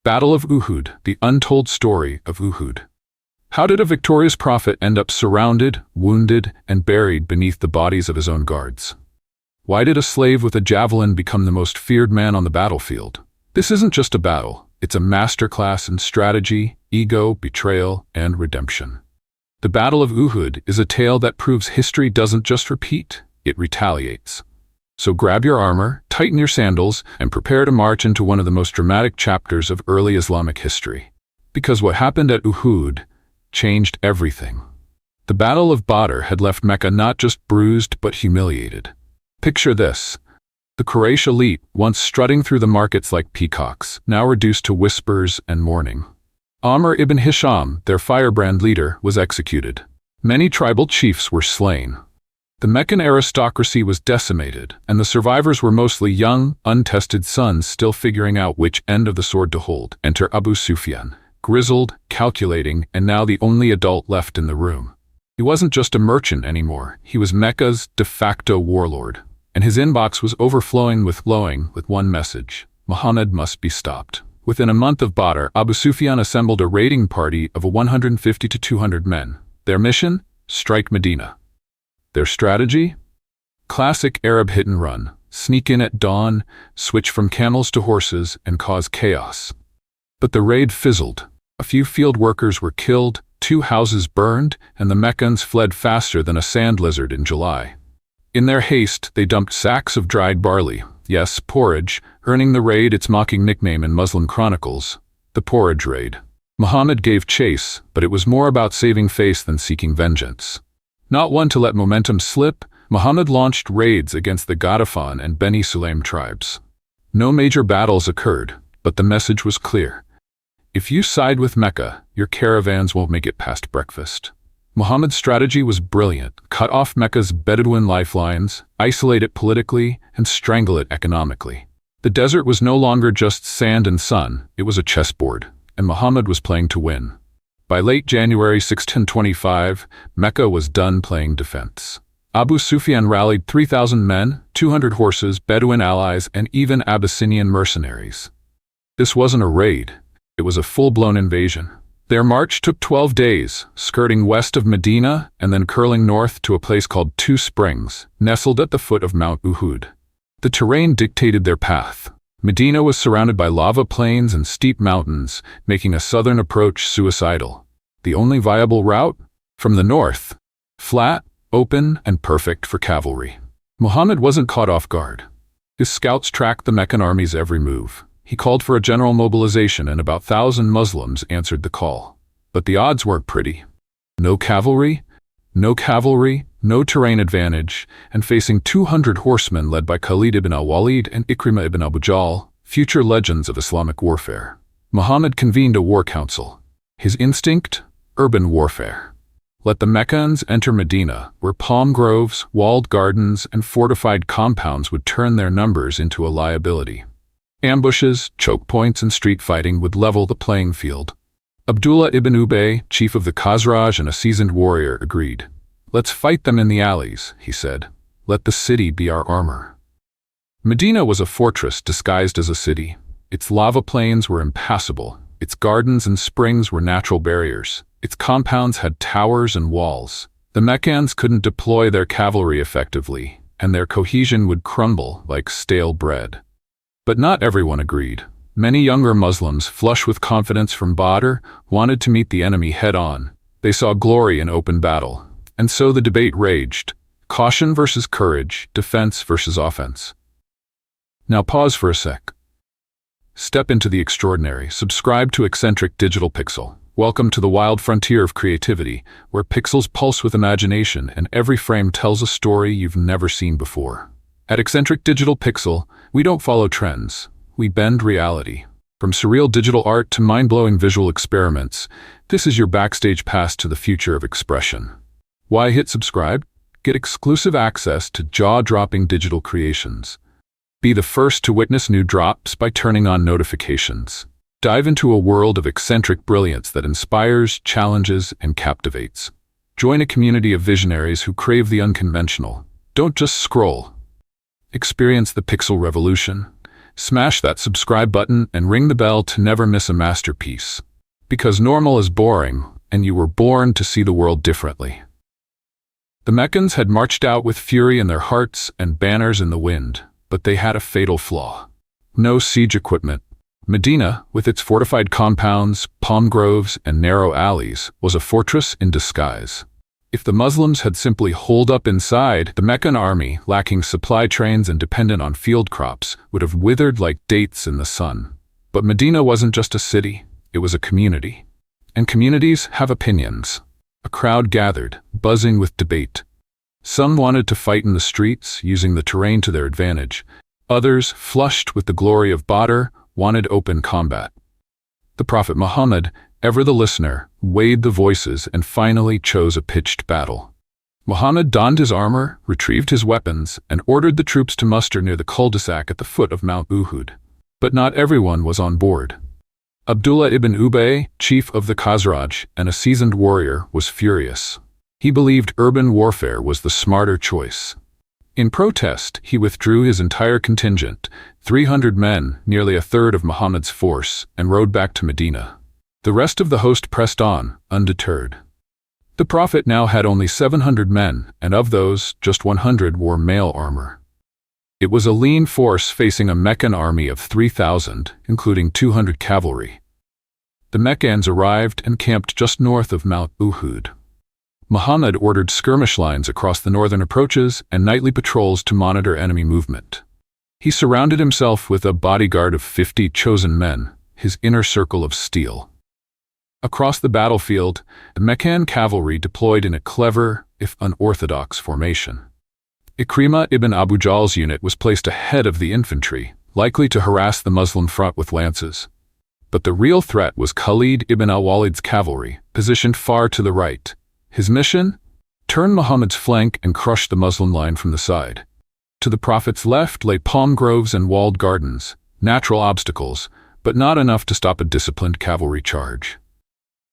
Battle of Uhud, the untold story of Uhud. How did a victorious prophet end up surrounded, wounded, and buried beneath the bodies of his own guards? Why did a slave with a javelin become the most feared man on the battlefield? This isn't just a battle, it's a masterclass in strategy, ego, betrayal, and redemption. The Battle of Uhud is a tale that proves history doesn't just repeat, it retaliates. So grab your armor, tighten your sandals, and prepare to march into one of the most dramatic chapters of early Islamic history. Because what happened at Uhud changed everything. The Battle of Badr had left Mecca not just bruised but humiliated. Picture this. The Quraysh elite, once strutting through the markets like peacocks, now reduced to whispers and mourning. Amr ibn Hisham, their firebrand leader, was executed. Many tribal chiefs were slain. The Meccan aristocracy was decimated, and the survivors were mostly young, untested sons still figuring out which end of the sword to hold. Enter Abu Sufyan, grizzled, calculating, and now the only adult left in the room. He wasn't just a merchant anymore, he was Mecca's de facto warlord, and his inbox was overflowing with one message: Muhammad must be stopped. Within a month of Badr, Abu Sufyan assembled a raiding party of 150 to 200 men. Their mission? Strike Medina. Their strategy? Classic Arab hit and run. Sneak in at dawn, switch from camels to horses, and cause chaos. But the raid fizzled. A few field workers were killed, 2 houses burned, and the Meccans fled faster than a sand lizard in July. In their haste, they dumped sacks of dried barley. Yes, porridge, earning the raid its mocking nickname in Muslim chronicles, the Porridge Raid. Muhammad gave chase, but it was more about saving face than seeking vengeance. Not one to let momentum slip, Muhammad launched raids against the Ghatafan and Beni Sulaim tribes. No major battles occurred, but the message was clear. If you side with Mecca, your caravans won't make it past breakfast. Muhammad's strategy was brilliant: cut off Mecca's Bedouin lifelines, isolate it politically, and strangle it economically. The desert was no longer just sand and sun, it was a chessboard, and Muhammad was playing to win. By late January 1625, Mecca was done playing defense. Abu Sufyan rallied 3,000 men, 200 horses, Bedouin allies, and even Abyssinian mercenaries. This wasn't a raid, it was a full-blown invasion. Their march took 12 days, skirting west of Medina and then curling north to a place called Two Springs, nestled at the foot of Mount Uhud. The terrain dictated their path. Medina was surrounded by lava plains and steep mountains, making a southern approach suicidal. The only viable route? From the north. Flat, open, and perfect for cavalry. Muhammad wasn't caught off guard. His scouts tracked the Meccan army's every move. He called for a general mobilization and about 1,000 Muslims answered the call. But the odds weren't pretty. No cavalry, no terrain advantage, and facing 200 horsemen led by Khalid ibn al-Walid and Ikrimah ibn Abu Jahl, future legends of Islamic warfare. Muhammad convened a war council. His instinct? Urban warfare. Let the Meccans enter Medina, where palm groves, walled gardens, and fortified compounds would turn their numbers into a liability. Ambushes, choke points, and street fighting would level the playing field. Abdullah ibn Ubay, chief of the Khazraj and a seasoned warrior, agreed. Let's fight them in the alleys, he said. Let the city be our armor. Medina was a fortress disguised as a city. Its lava plains were impassable. Its gardens and springs were natural barriers. Its compounds had towers and walls. The Meccans couldn't deploy their cavalry effectively, and their cohesion would crumble like stale bread. But not everyone agreed. Many younger Muslims, flush with confidence from Badr, wanted to meet the enemy head-on. They saw glory in open battle. And so the debate raged. Caution versus courage, defense versus offense. Now pause for a sec. Step into the extraordinary. Subscribe to Eccentric Digital Pixel. Welcome to the wild frontier of creativity, where pixels pulse with imagination and every frame tells a story you've never seen before. At Eccentric Digital Pixel, we don't follow trends. We bend reality. From surreal digital art to mind-blowing visual experiments, this is your backstage pass to the future of expression. Why hit subscribe? Get exclusive access to jaw-dropping digital creations. Be the first to witness new drops by turning on notifications. Dive into a world of eccentric brilliance that inspires, challenges, and captivates. Join a community of visionaries who crave the unconventional. Don't just scroll. Experience the pixel revolution. smash that subscribe button and ring the bell to never miss a masterpiece. Because normal is boring, and you were born to see the world differently. The Meccans had marched out with fury in their hearts and banners in the wind, but they had a fatal flaw. No siege equipment. Medina, with its fortified compounds, palm groves, and narrow alleys, was a fortress in disguise. If the Muslims had simply holed up inside, the Meccan army, lacking supply trains and dependent on field crops, would have withered like dates in the sun. But Medina wasn't just a city, it was a community. And communities have opinions. A crowd gathered, buzzing with debate. Some wanted to fight in the streets, using the terrain to their advantage. Others, flushed with the glory of Badr, wanted open combat. The Prophet Muhammad, ever the listener, weighed the voices and finally chose a pitched battle. Muhammad donned his armor, retrieved his weapons, and ordered the troops to muster near the cul-de-sac at the foot of Mount Uhud. But not everyone was on board. Abdullah ibn Ubay, chief of the Khazraj and a seasoned warrior, was furious. He believed urban warfare was the smarter choice. In protest, he withdrew his entire contingent, 300 men, nearly a third of Muhammad's force, and rode back to Medina. The rest of the host pressed on, undeterred. The Prophet now had only 700 men, and of those, just 100 wore mail armor. It was a lean force facing a Meccan army of 3,000, including 200 cavalry. The Meccans arrived and camped just north of Mount Uhud. Muhammad ordered skirmish lines across the northern approaches and nightly patrols to monitor enemy movement. He surrounded himself with a bodyguard of 50 chosen men, his inner circle of steel. Across the battlefield, the Meccan cavalry deployed in a clever, if unorthodox, formation. Ikrimah ibn Abu Jahl's unit was placed ahead of the infantry, likely to harass the Muslim front with lances. But the real threat was Khalid ibn al-Walid's cavalry, positioned far to the right. His mission? Turn Muhammad's flank and crush the Muslim line from the side. To the Prophet's left lay palm groves and walled gardens, natural obstacles, but not enough to stop a disciplined cavalry charge.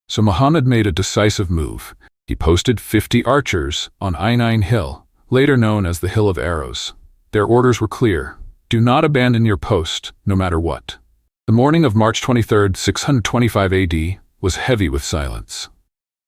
So Muhammad made a decisive move. He posted 50 archers on Ainain Hill, later known as the Hill of Arrows. Their orders were clear: do not abandon your post, no matter what. The morning of March 23, 625 AD, was heavy with silence.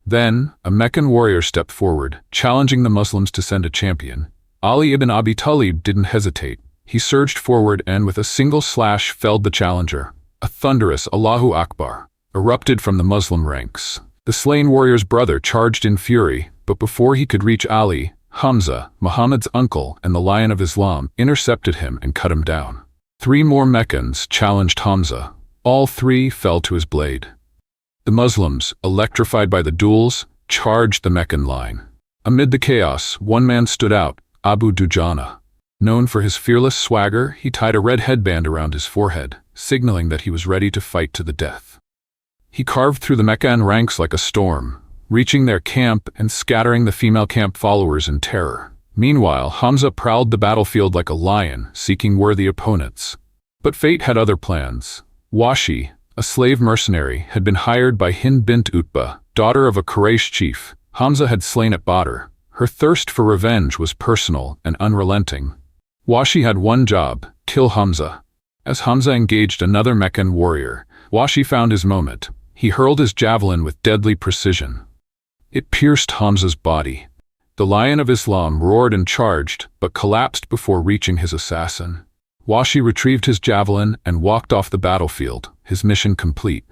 Then, a Meccan warrior stepped forward, challenging the Muslims to send a champion. Ali ibn Abi Talib didn't hesitate. He surged forward and with a single slash felled the challenger. A thunderous Allahu Akbar erupted from the Muslim ranks. The slain warrior's brother charged in fury, but before he could reach Ali, Hamza, Muhammad's uncle and the Lion of Islam, intercepted him and cut him down. 3 more Meccans challenged Hamza. All 3 fell to his blade. The Muslims, electrified by the duels, charged the Meccan line. Amid the chaos, one man stood out, Abu Dujana. Known for his fearless swagger, he tied a red headband around his forehead, signaling that he was ready to fight to the death. He carved through the Meccan ranks like a storm, reaching their camp and scattering the female camp followers in terror. Meanwhile, Hamza prowled the battlefield like a lion, seeking worthy opponents. But fate had other plans. Washi, a slave mercenary, had been hired by Hind bint Utbah, daughter of a Quraysh chief Hamza had slain at Badr. Her thirst for revenge was personal and unrelenting. Washi had one job: kill Hamza. As Hamza engaged another Meccan warrior, Washi found his moment. He hurled his javelin with deadly precision. It pierced Hamza's body. The Lion of Islam roared and charged, but collapsed before reaching his assassin. Washi retrieved his javelin and walked off the battlefield, his mission complete.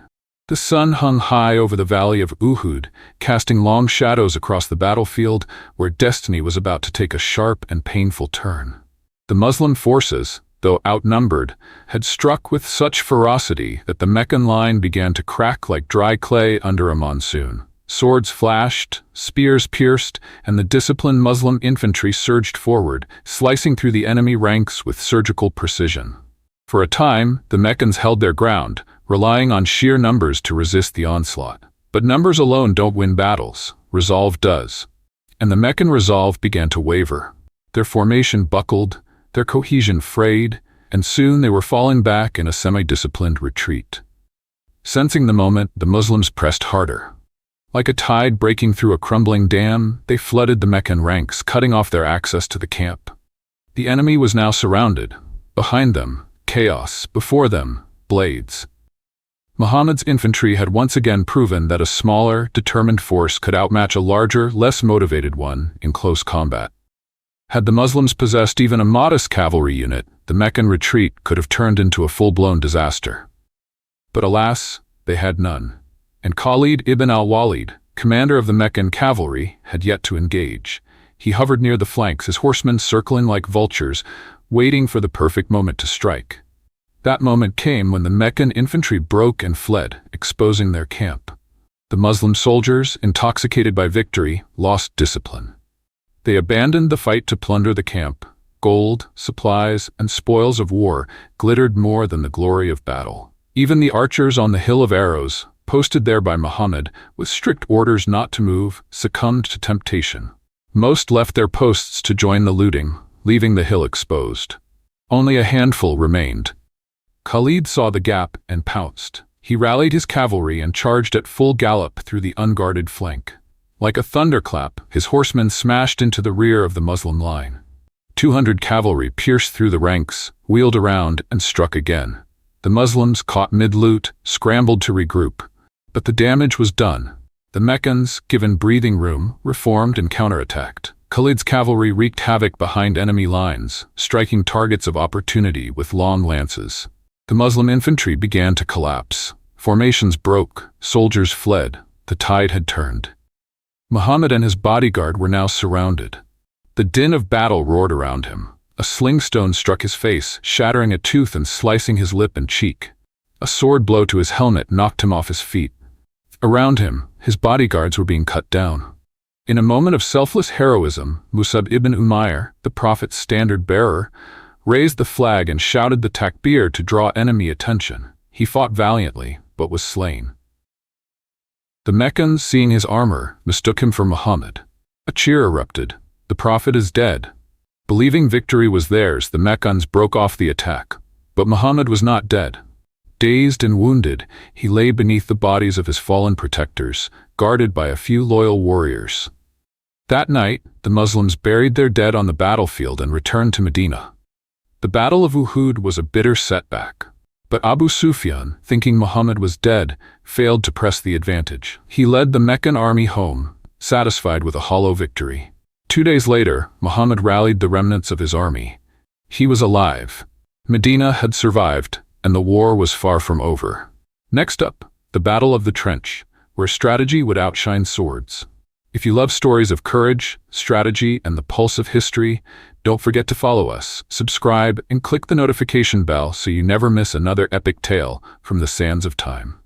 The sun hung high over the valley of Uhud, casting long shadows across the battlefield where destiny was about to take a sharp and painful turn. The Muslim forces, though outnumbered, had struck with such ferocity that the Meccan line began to crack like dry clay under a monsoon. Swords flashed, spears pierced, and the disciplined Muslim infantry surged forward, slicing through the enemy ranks with surgical precision. For a time, the Meccans held their ground, relying on sheer numbers to resist the onslaught. But numbers alone don't win battles, resolve does. And the Meccan resolve began to waver. Their formation buckled, their cohesion frayed, and soon they were falling back in a semi-disciplined retreat. Sensing the moment, the Muslims pressed harder. Like a tide breaking through a crumbling dam, they flooded the Meccan ranks, cutting off their access to the camp. The enemy was now surrounded. Behind them, chaos, before them, blades. Muhammad's infantry had once again proven that a smaller, determined force could outmatch a larger, less motivated one in close combat. Had the Muslims possessed even a modest cavalry unit, the Meccan retreat could have turned into a full-blown disaster. But alas, they had none. And Khalid ibn al-Walid, commander of the Meccan cavalry, had yet to engage. He hovered near the flanks, his horsemen circling like vultures, waiting for the perfect moment to strike. That moment came when the Meccan infantry broke and fled, exposing their camp. The Muslim soldiers, intoxicated by victory, lost discipline. They abandoned the fight to plunder the camp. Gold, supplies, and spoils of war glittered more than the glory of battle. Even the archers on the Hill of Arrows, posted there by Muhammad, with strict orders not to move, succumbed to temptation. Most left their posts to join the looting, leaving the hill exposed. Only a handful remained. Khalid saw the gap and pounced. He rallied his cavalry and charged at full gallop through the unguarded flank. Like a thunderclap, his horsemen smashed into the rear of the Muslim line. 200 cavalry pierced through the ranks, wheeled around, and struck again. The Muslims, caught mid-loot, scrambled to regroup. But the damage was done. The Meccans, given breathing room, reformed and counterattacked. Khalid's cavalry wreaked havoc behind enemy lines, striking targets of opportunity with long lances. The Muslim infantry began to collapse. Formations broke, soldiers fled, the tide had turned. Muhammad and his bodyguard were now surrounded. The din of battle roared around him. A slingstone struck his face, shattering a tooth and slicing his lip and cheek. A sword blow to his helmet knocked him off his feet. Around him, his bodyguards were being cut down. In a moment of selfless heroism, Mus'ab ibn Umair, the Prophet's standard-bearer, raised the flag and shouted the takbir to draw enemy attention. He fought valiantly, but was slain. The Meccans, seeing his armor, mistook him for Muhammad. A cheer erupted. The Prophet is dead. Believing victory was theirs, the Meccans broke off the attack. But Muhammad was not dead. Dazed and wounded, he lay beneath the bodies of his fallen protectors, guarded by a few loyal warriors. That night, the Muslims buried their dead on the battlefield and returned to Medina. The Battle of Uhud was a bitter setback. But Abu Sufyan, thinking Muhammad was dead, failed to press the advantage. He led the Meccan army home, satisfied with a hollow victory. 2 days later, Muhammad rallied the remnants of his army. He was alive. Medina had survived, and the war was far from over. Next up, the Battle of the Trench, where strategy would outshine swords. If you love stories of courage, strategy, and the pulse of history, don't forget to follow us, subscribe, and click the notification bell so you never miss another epic tale from the sands of time.